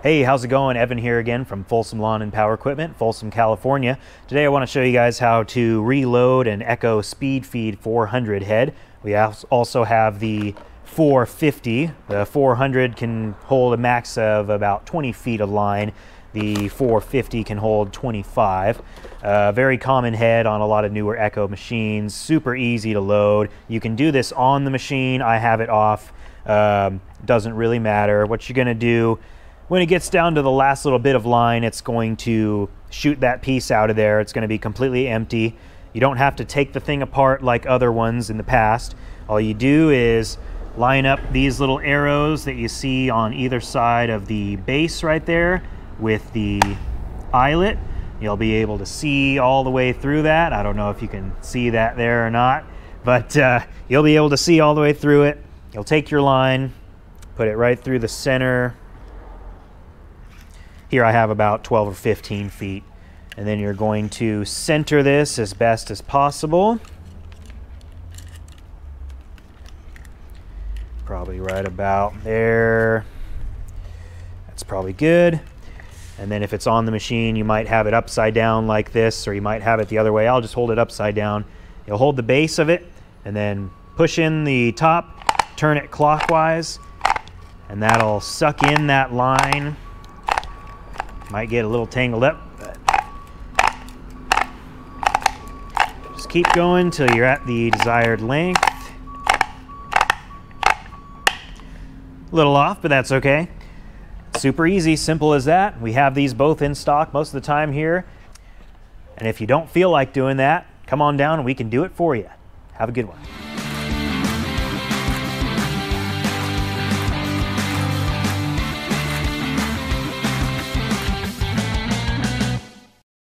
Hey, how's it going? Evan here again from Folsom Lawn and Power Equipment, Folsom, California. Today I want to show you guys how to reload an Echo SpeedFeed 400 head. We also have the 450. The 400 can hold a max of about 20 feet of line. The 450 can hold 25. Very common head on a lot of newer Echo machines. Super easy to load. You can do this on the machine. I have it off. Doesn't really matter. What you're going to do when it gets down to the last little bit of line, it's going to shoot that piece out of there. It's going to be completely empty. You don't have to take the thing apart like other ones in the past. All you do is line up these little arrows that you see on either side of the base right there with the eyelet. You'll be able to see all the way through that. I don't know if you can see that there or not, but you'll be able to see all the way through it. You'll take your line, put it right through the center. Here I have about 12 or 15 feet. And then you're going to center this as best as possible. Probably right about there. That's probably good. And then if it's on the machine, you might have it upside down like this, or you might have it the other way. I'll just hold it upside down. You'll hold the base of it and then push in the top, turn it clockwise, and that'll suck in that line. Might get a little tangled up, but just keep going till you're at the desired length. A little off, but that's okay. Super easy, simple as that. We have these both in stock most of the time here. And if you don't feel like doing that, come on down and we can do it for you. Have a good one.